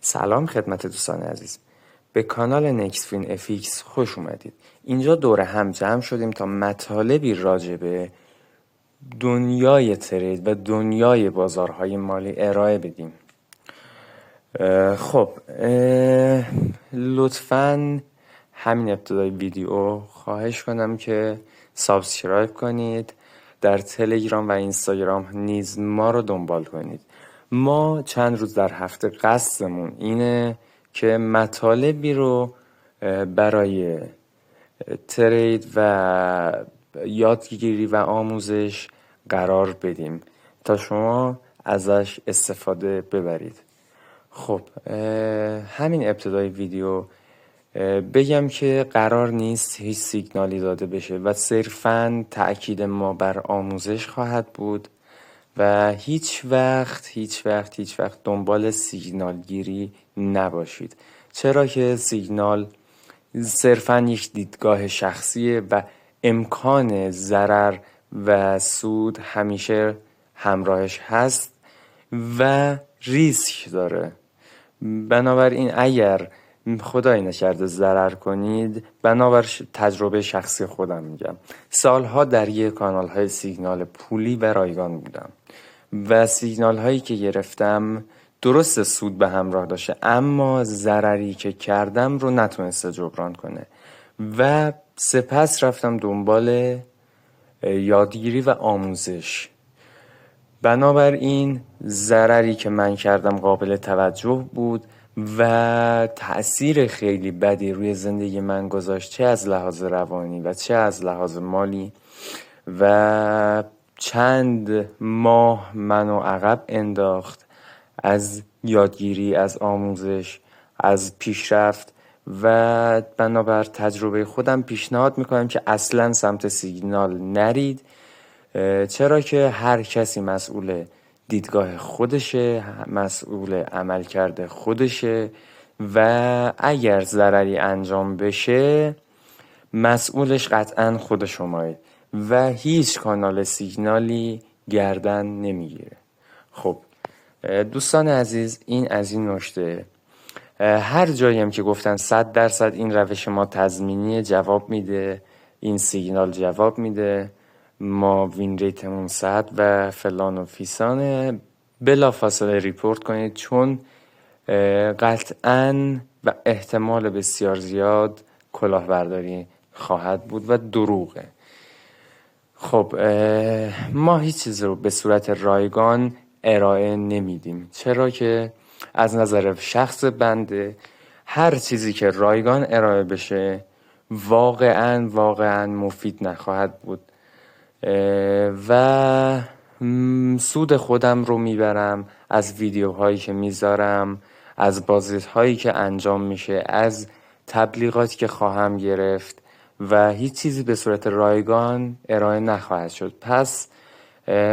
سلام خدمت دوستان عزیز. به کانال نکسفین افیکس خوش اومدید. اینجا دور هم جمع شدیم تا مطالبی راجع به دنیای ترید و دنیای بازارهای مالی ارائه بدیم. خب لطفاً همین ابتدای ویدیو خواهش کنم که سابسکرایب کنید، در تلگرام و اینستاگرام نیز ما رو دنبال کنید. ما چند روز در هفته قصدمون اینه که مطالبی رو برای ترید و یادگیری و آموزش قرار بدیم تا شما ازش استفاده ببرید. خب همین ابتدای ویدیو بگم که قرار نیست هیچ سیگنالی داده بشه و صرفاً تأکید ما بر آموزش خواهد بود و هیچ وقت دنبال سیگنال گیری نباشید، چرا که سیگنال صرفاً یک دیدگاه شخصیه و امکان ضرر و سود همیشه همراهش هست و ریسک داره. بنابراین اگر خدای نکرده ضرر کنید، بنابر تجربه شخصی خودم میگم، سالها در یک کانال های سیگنال پولی و رایگان بودم و سیگنال هایی که گرفتم درست سود به همراه داشته، اما ضرری که کردم رو نتونسته جبران کنه و سپس رفتم دنبال یادگیری و آموزش. بنابراین ضرری که من کردم قابل توجه بود و تأثیر خیلی بدی روی زندگی من گذاشت، چه از لحاظ روانی و چه از لحاظ مالی، و چند ماه منو عقب انداخت از یادگیری، از آموزش، از پیشرفت و بنابر تجربه خودم پیشنهاد میکنم که اصلا سمت سیگنال نرید، چرا که هر کسی مسئول دیدگاه خودشه، مسئول عملکرد خودشه و اگر ضرری انجام بشه مسئولش قطعا خود شمایید و هیچ کانال سیگنالی گردن نمیگیره. خب دوستان عزیز، این از این نکته. هر جایی هم که گفتن 100% این روش ما تضمینی جواب میده، این سیگنال جواب میده، ما وین ریتمون 100 و فلان و فیسانه، بلا فاصله ریپورت کنید، چون قطعاً و احتمال بسیار زیاد کلاهبرداری خواهد بود و دروغه. خب ما هیچ چیز رو به صورت رایگان ارائه نمیدیم، چرا که از نظر شخص بنده هر چیزی که رایگان ارائه بشه واقعاً مفید نخواهد بود و سود خودم رو میبرم از ویدیوهایی که میذارم، از بازدیدهایی که انجام میشه، از تبلیغاتی که خواهم گرفت و هیچ چیزی به صورت رایگان ارائه نخواهد شد. پس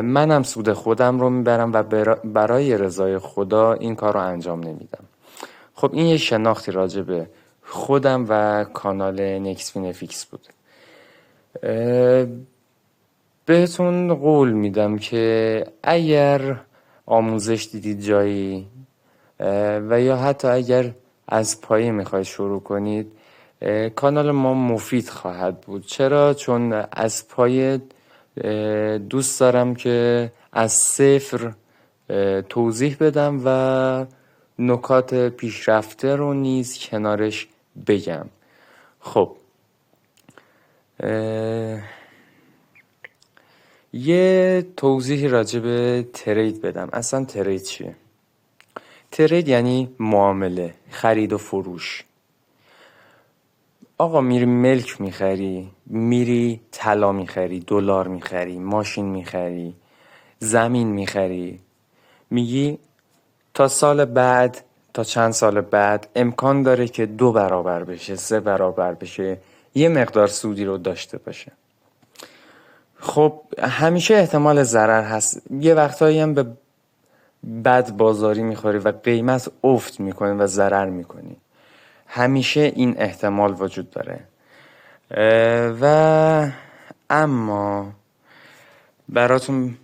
منم سود خودم رو میبرم و برای رضای خدا این کار رو انجام نمیدم. خب این یه شناختی راجع به خودم و کانال نکسفین افیکس بود. بهتون قول میدم که اگر آموزش دیدید جایی و یا حتی اگر از پایه میخواید شروع کنید، کانال ما مفید خواهد بود. چرا؟ چون از پایه دوست دارم که از صفر توضیح بدم و نکات پیشرفته رو نیز کنارش بگم. خب یه توضیحی راجع به ترید بدم. اصلا ترید چیه؟ ترید یعنی معامله، خرید و فروش. آقا میری ملک میخری، میری طلا میخری، دلار میخری، ماشین میخری، زمین میخری، میگی تا سال بعد، تا چند سال بعد امکان داره که 2 برابر بشه، 3 برابر بشه، یه مقدار سودی رو داشته باشه. خب همیشه احتمال ضرر هست، یه وقتایی هم به بد بازاری میخوری و قیمت افت میکنه و ضرر میکنی. همیشه این احتمال وجود داره و اما براتون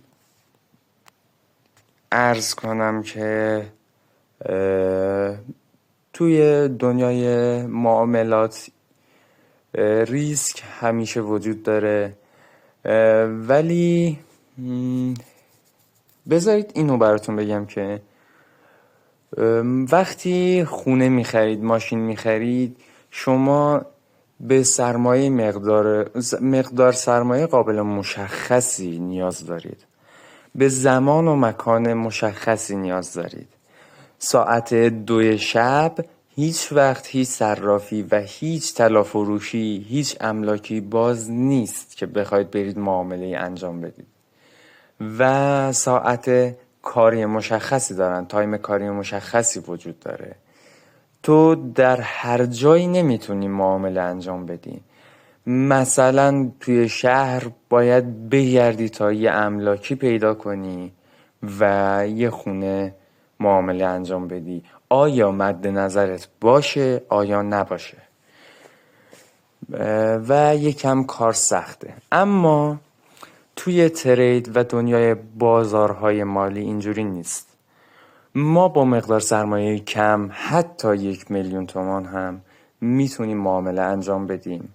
عرض کنم که توی دنیای معاملات ریسک همیشه وجود داره، ولی بذارید اینو براتون بگم که وقتی خونه میخرید، ماشین میخرید، شما به سرمایه مقدار سرمایه قابل مشخصی نیاز دارید. به زمان و مکان مشخصی نیاز دارید. ساعت 2 شب هیچ وقت هیچ صرافی و هیچ طلافروشی، هیچ املاکی باز نیست که بخواید برید معامله انجام بدید. و ساعت کاری مشخصی دارن، تایم کاری مشخصی وجود داره. تو در هر جایی نمیتونی معامله انجام بدی. مثلا توی شهر باید بگردی تا یه املاکی پیدا کنی و یه خونه معامله انجام بدی. آیا مد نظرت باشه، آیا نباشه؟ و یکم کار سخته. اما توی ترید و دنیای بازارهای مالی اینجوری نیست. ما با مقدار سرمایه کم، حتی 1,000,000 تومان هم میتونیم معامله انجام بدیم.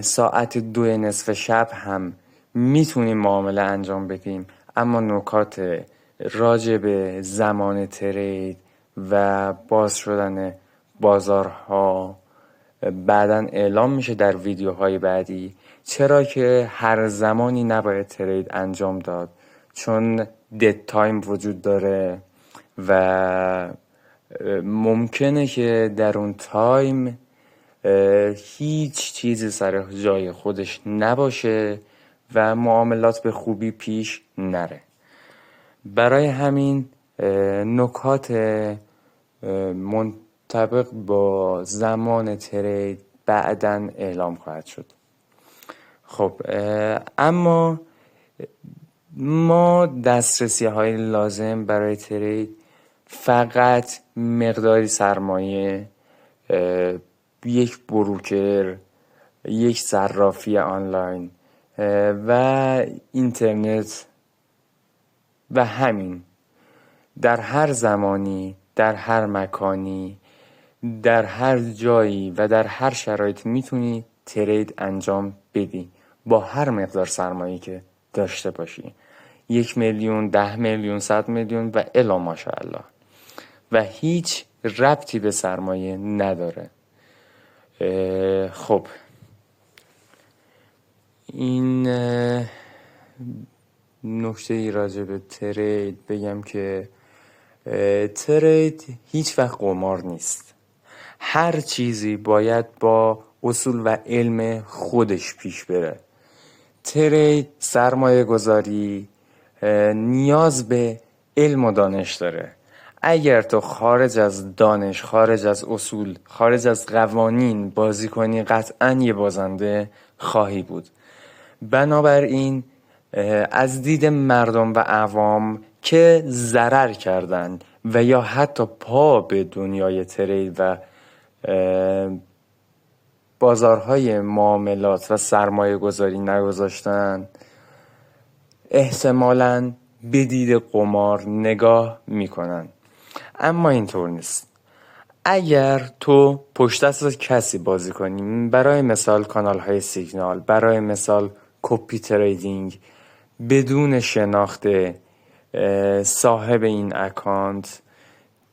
ساعت 2 نصف شب هم میتونیم معامله انجام بدیم. اما نکات راجع به زمان ترید و باز شدن بازارها بعداً اعلام میشه در ویدیوهای بعدی. چرا که هر زمانی نباید ترید انجام داد، چون دد تایم وجود داره و ممکنه که در اون تایم هیچ چیزی سر جای خودش نباشه و معاملات به خوبی پیش نره. برای همین نکات منطبق با زمان ترید بعداً اعلام خواهد شد. خب اما ما دسترسی های لازم برای ترید فقط مقداری سرمایه، یک بروکر، یک صرافی آنلاین و اینترنت و همین. در هر زمانی، در هر مکانی، در هر جایی و در هر شرایطی میتونی ترید انجام بدی با هر مقدار سرمایه‌ای که داشته باشی. 1,000,000، 10,000,000، 100,000,000 و الی ماشاءالله. و هیچ ربطی به سرمایه نداره. خب این نکته ای راجع به ترید بگم که ترید هیچ وقت قمار نیست. هر چیزی باید با اصول و علم خودش پیش بره. ترید، سرمایه گذاری نیاز به علم و دانش داره. اگر تو خارج از دانش، خارج از اصول، خارج از قوانین بازی کنی، قطعاً یه بازنده خواهی بود. بنابراین از دید مردم و عوام که ضرر کردن و یا حتی پا به دنیای ترید و بازارهای معاملات و سرمایه گذاری نگذاشتن، احتمالاً به دید قمار نگاه میکنن. اما اینطور نیست. اگر تو پشت دست کسی بازی کنی، برای مثال کانال های سیگنال، برای مثال کپی تریدینگ، بدون شناخت صاحب این اکانت،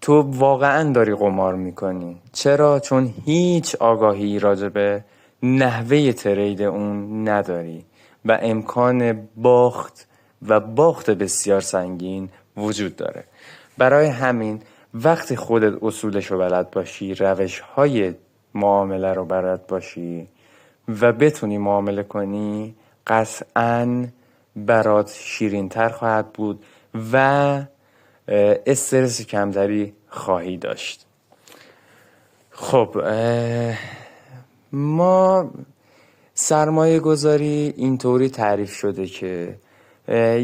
تو واقعا داری قمار میکنی. چرا؟ چون هیچ آگاهی راجع به نحوه ترید اون نداری و امکان باخت بسیار سنگین وجود داره. برای همین وقتی خودت اصولش رو بلد باشی، روش های معامله رو بلد باشی و بتونی معامله کنی، قطعاً برات شیرین تر خواهد بود و استرس کمتری خواهی داشت. خب ما سرمایه گذاری اینطوری تعریف شده که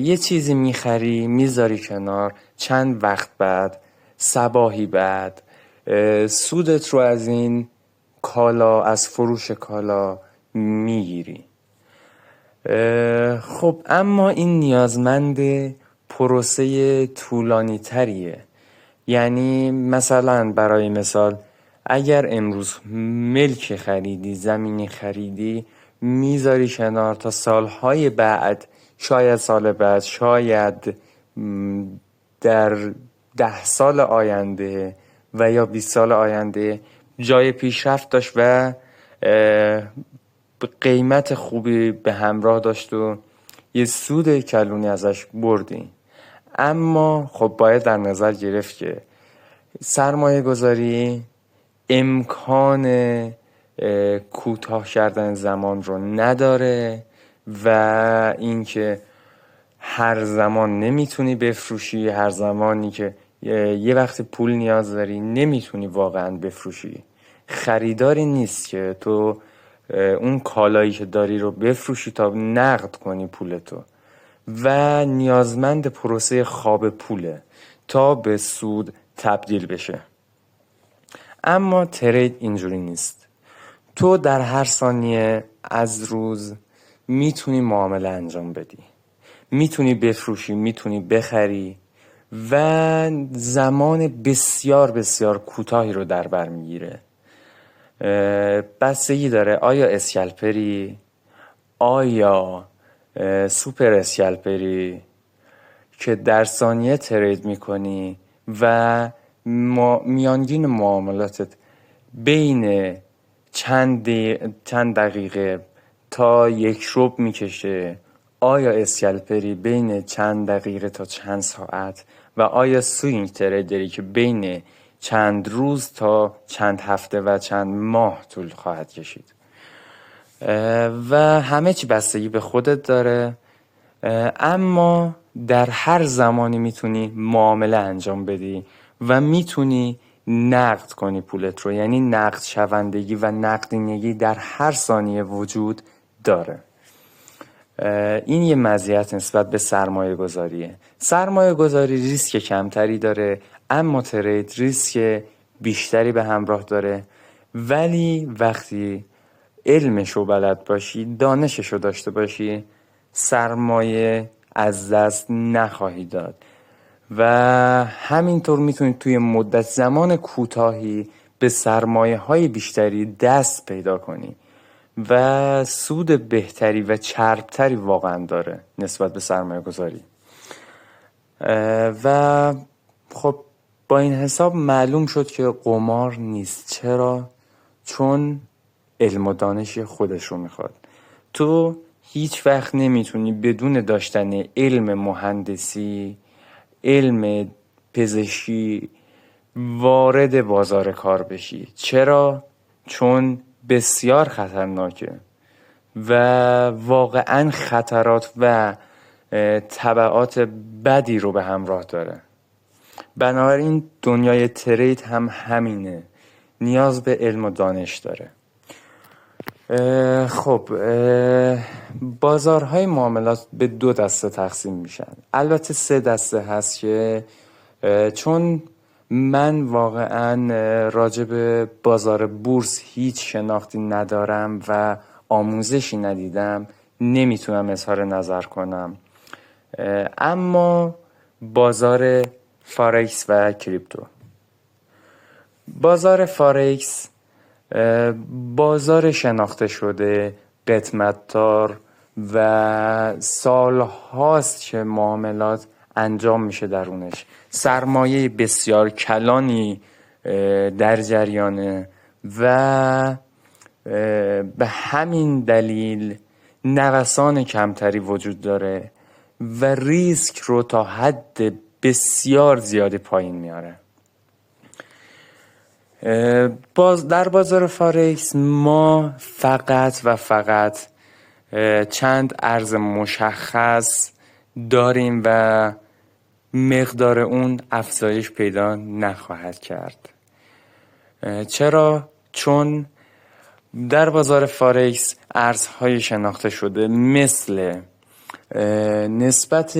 یه چیزی میخری، میذاری کنار، چند وقت بعد، صباحی بعد سودت رو از این کالا، از فروش کالا میگیری. خب اما این نیازمند پروسه طولانی تریه. یعنی مثلا برای مثال اگر امروز ملک خریدی، زمینی خریدی، میذاری کنار تا سالهای بعد، شاید سال بعد، شاید در 10 سال آینده و یا 20 سال آینده جای پیشرفت داشت و قیمت خوبی به همراه داشت و یه سود کلونی ازش بردی. اما خب باید در نظر گرفت که سرمایه گذاری امکان کوتاه کردن زمان رو نداره و اینکه هر زمان نمیتونی بفروشی، هر زمانی که یه وقت پول نیاز داری نمیتونی واقعا بفروشی. خریداری نیست که تو اون کالایی که داری رو بفروشی تا نقد کنی پولتو و نیازمند پروسه خواب پوله تا به سود تبدیل بشه. اما ترید اینجوری نیست. تو در هر ثانیه از روز میتونی معامله انجام بدی، میتونی بفروشی، میتونی بخری و زمان بسیار بسیار کوتاهی رو در بر میگیره. بستگی داره آیا اسکلپری، آیا سوپر اسکلپری که در ثانیه ترید میکنی و میانگین معاملاتت بین چند دقیقه تا یک ربع میکشه، آیا اسکلپری بین چند دقیقه تا چند ساعت و آیا سوینگ تریدری که بین چند روز تا چند هفته و چند ماه طول خواهد کشید. و همه چی بستگی به خودت داره. اما در هر زمانی میتونی معامله انجام بدی و میتونی نقد کنی پولت رو. یعنی نقد شوندگی و نقدینگی در هر ثانیه وجود داره. این یه مزیت نسبت به سرمایه گذاریه. سرمایه گذاری ریسک کمتری داره اما ترید ریسک بیشتری به همراه داره، ولی وقتی علمشو بلد باشی، دانششو داشته باشی، سرمایه از دست نخواهی داد و همینطور میتونی توی مدت زمان کوتاهی به سرمایه های بیشتری دست پیدا کنی و سود بهتری و چربتری واقعا داره نسبت به سرمایه گذاری. و خب با این حساب معلوم شد که قمار نیست. چرا؟ چون علم و دانش خودش رو میخواد. تو هیچ وقت نمیتونی بدون داشتن علم مهندسی، علم پزشکی وارد بازار کار بشی. چرا؟ چون بسیار خطرناکه و واقعا خطرات و تبعات بدی رو به همراه داره. بنابراین دنیای ترید هم همینه، نیاز به علم و دانش داره. خب بازارهای معاملات به 2 دسته تقسیم میشن. البته 3 دسته هست که چون من واقعا راجع به بازار بورس هیچ شناختی ندارم و آموزشی ندیدم، نمیتونم اظهار نظر کنم. اما بازار فارکس و کریپتو. بازار فارکس بازار شناخته شده، قسمت‌دار و سال هاست که معاملات انجام میشه درونش. سرمایه بسیار کلانی در جریانه و به همین دلیل نوسان کمتری وجود داره و ریسک رو تا حد بسیار زیادی پایین میاره. در بازار فارکس ما فقط و فقط چند ارز مشخص داریم و مقدار اون افزایش پیدا نخواهد کرد. چرا؟ چون در بازار فارکس ارزهای شناخته شده مثل نسبت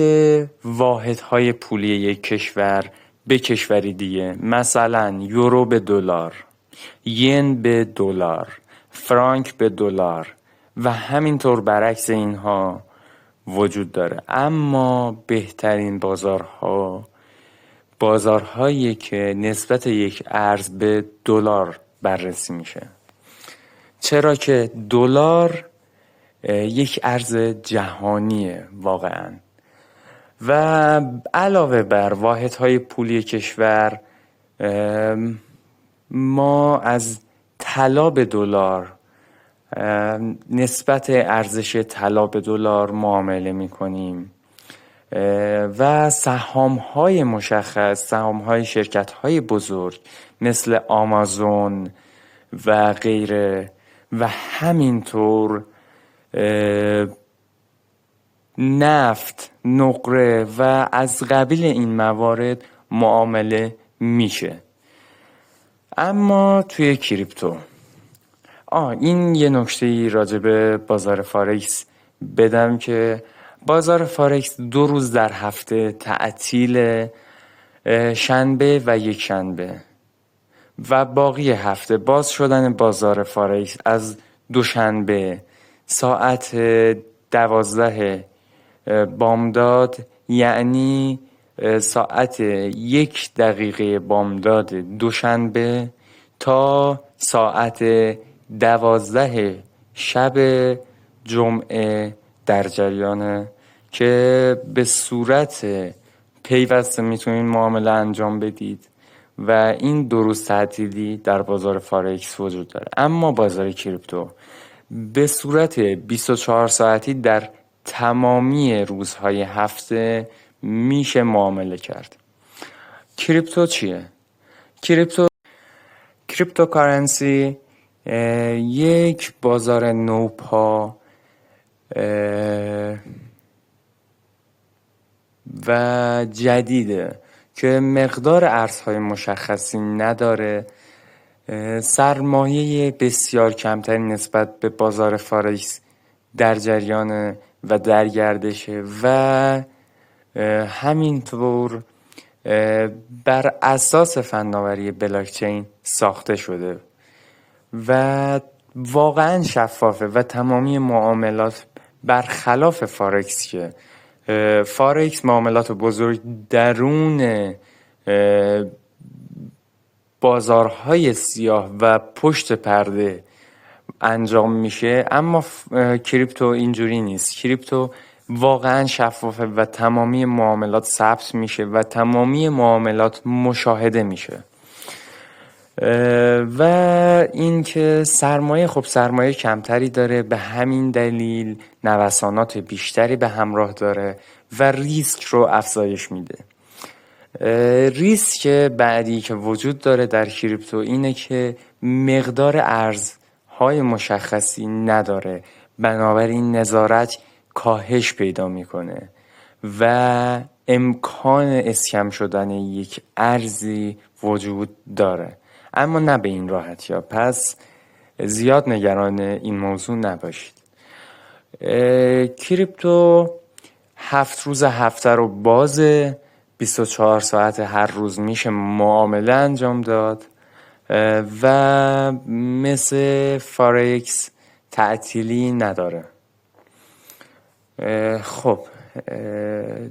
واحدهای پولی یک کشور به کشوری دیگه، مثلا یورو به دلار، ین به دلار، فرانک به دلار و همینطور برعکس اینها وجود داره. اما بهترین بازارها بازارهایی که نسبت یک ارز به دلار بررسی میشه. چرا که دلار یک ارز جهانیه واقعا و علاوه بر واحدهای پولی کشور ما از طلا به دلار نسبت ارزش طلا به دلار معامله میکنیم و سهام‌های مشخص، سهام‌های شرکت‌های بزرگ مثل آمازون و غیره و همینطور نفت، نقره و از قبیل این موارد معامله میشه. اما توی کریپتو این یه نکته راجع به بازار فارکس بدم که بازار فارکس 2 روز در هفته تعطیل، شنبه و یک شنبه و باقی هفته باز شدن بازار فارکس از دوشنبه ساعت 12 بامداد، یعنی ساعت 1 دقیقه بامداد دوشنبه تا ساعت 12 شب جمعه در جریانه که به صورت پیوسته میتونید معامله انجام بدید و این 2 روز تعطیلی در بازار فارکس وجود داره. اما بازار کریپتو به صورت 24 ساعتی در تمامی روزهای هفته میشه معامله کرد. کریپتو چیه؟ کریپتوکارنسی یک بازار نوپا و جدیده که مقدار ارزهای مشخصی نداره، سرمایه بسیار کمتری نسبت به بازار فارکس در جریان و در گردشه و همینطور بر اساس فناوری بلاکچین ساخته شده و واقعا شفافه و تمامی معاملات برخلاف فارکس که فارکس معاملات بزرگ درون بازارهای سیاه و پشت پرده انجام میشه، اما کریپتو اینجوری نیست. کریپتو واقعا شفافه و تمامی معاملات ثبت میشه و تمامی معاملات مشاهده میشه و اینکه سرمایه کمتری داره، به همین دلیل نوسانات بیشتری به همراه داره و ریسک رو افزایش میده. ریسک بعدی که وجود داره در کریپتو اینه که مقدار ارزهای مشخصی نداره، بنابراین نظارت کاهش پیدا میکنه و امکان اسکم شدن یک ارزی وجود داره، اما نه به این راحتی ها. پس زیاد نگران این موضوع نباشید. کریپتو 7 روز هفته رو بازه، 24 ساعت هر روز میشه معامله انجام داد و مثل فارکس تعطیلی نداره. خب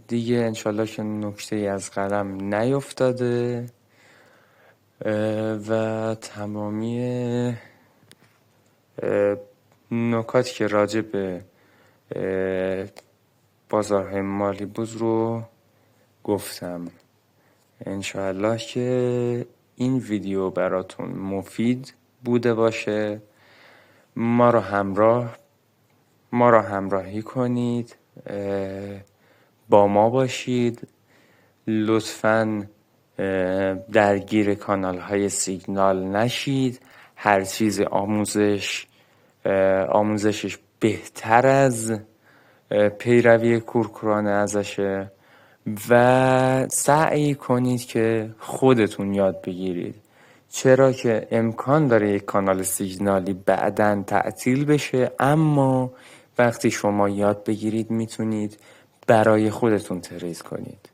دیگه انشالله که نکته از قلم نیفتاده و تمامی نکاتی که راجع به بازارهای مالی بود رو گفتم. انشالله که این ویدیو براتون مفید بوده باشه. ما را همراهی کنید، با ما باشید. لطفاً درگیر کانال های سیگنال نشید. هر چیز آموزشش بهتر از پیروی کورکورانه ازشه و سعی کنید که خودتون یاد بگیرید، چرا که امکان داره یک کانال سیگنالی بعداً تعطیل بشه، اما وقتی شما یاد بگیرید میتونید برای خودتون تریس کنید.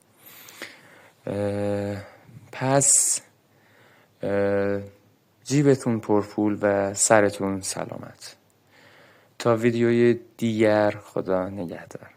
پس جیبتون پرپول و سرتون سلامت. تا ویدیوی دیگر، خدا نگهدار.